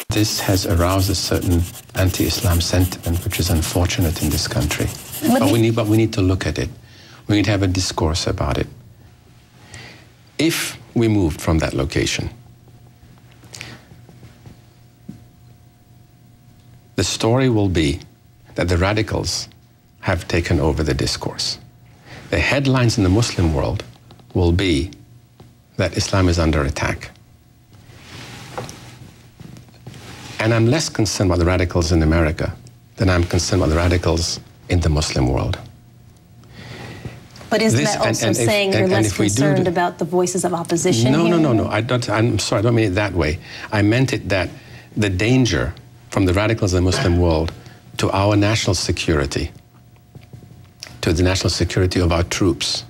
This has aroused a certain anti-Islam sentiment, which is unfortunate in this country. But we need to look at it. We need to have a discourse about it. If we moved from that location, the story will be that the radicals have taken over the discourse. The headlines in the Muslim world will be that Islam is under attack. And I'm less concerned about the radicals in America than I'm concerned about the radicals in the Muslim world. But isn't that also saying you're less concerned about the voices of opposition here? No. I'm sorry, I don't mean it that way. I meant it that the danger from the radicals in the Muslim world to our national security, to the national security of our troops.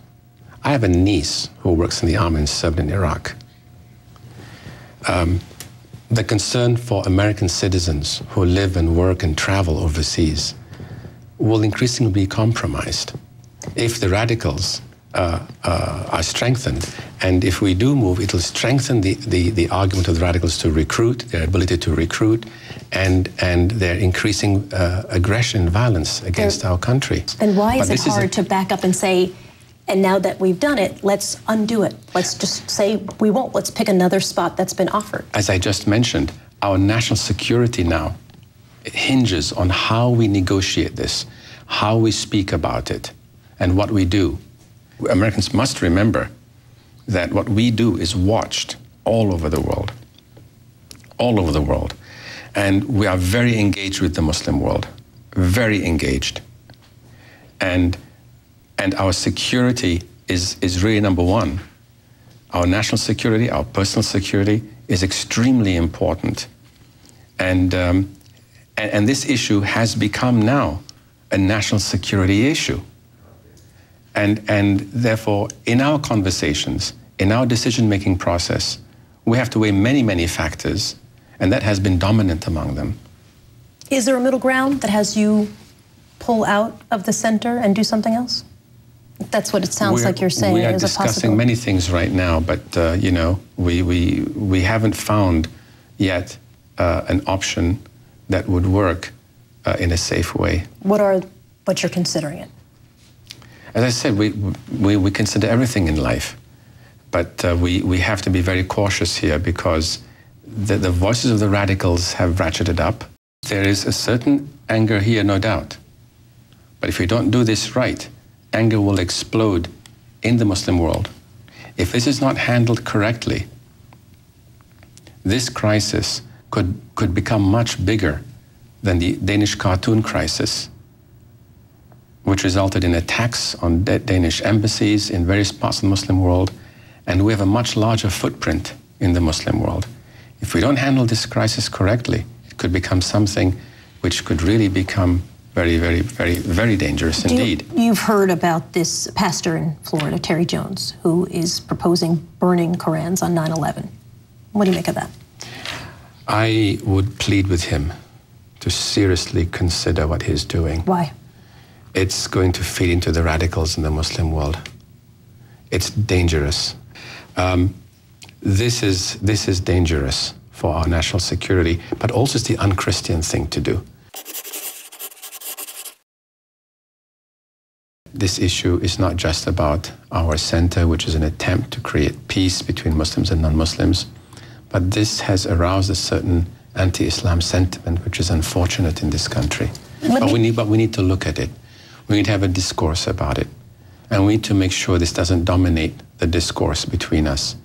I have a niece who works in the army and served in Iraq. The concern for American citizens who live and work and travel overseas will increasingly be compromised if the radicals are strengthened. And if we do move, it will strengthen the argument of the radicals to recruit, their ability to recruit, and their increasing aggression and violence against our country. And why is it hard to back up and say, and now that we've done it, let's undo it? Let's just say we won't. Let's pick another spot that's been offered. As I just mentioned, our national security now hinges on how we negotiate this, how we speak about it, and what we do. Americans must remember that what we do is watched all over the world. All over the world. And we are very engaged with the Muslim world, very engaged. And our security is really number one. Our national security, our personal security is extremely important. And this issue has become now a national security issue. And therefore, in our conversations, in our decision-making process, we have to weigh many, many factors, and that has been dominant among them. Is there a middle ground that has you pull out of the center and do something else? That's what it sounds like you're saying. We are discussing many things right now, but you know, we haven't found yet an option that would work in a safe way. What you're considering it? As I said, we consider everything in life, but we have to be very cautious here because the voices of the radicals have ratcheted up. There is a certain anger here, no doubt. But if we don't do this right, anger will explode in the Muslim world. If this is not handled correctly, this crisis could become much bigger than the Danish cartoon crisis, which resulted in attacks on Danish embassies in various parts of the Muslim world, and we have a much larger footprint in the Muslim world. If we don't handle this crisis correctly, it could become something which could really become very, very, very, very dangerous indeed. You've heard about this pastor in Florida, Terry Jones, who is proposing burning Korans on 9/11. What do you make of that? I would plead with him to seriously consider what he's doing. Why? It's going to feed into the radicals in the Muslim world. It's dangerous. This is dangerous for our national security, but also it's the un-Christian thing to do. This issue is not just about our center, which is an attempt to create peace between Muslims and non-Muslims, but this has aroused a certain anti-Islam sentiment, which is unfortunate in this country. But we need to look at it. We need to have a discourse about it. And we need to make sure this doesn't dominate the discourse between us.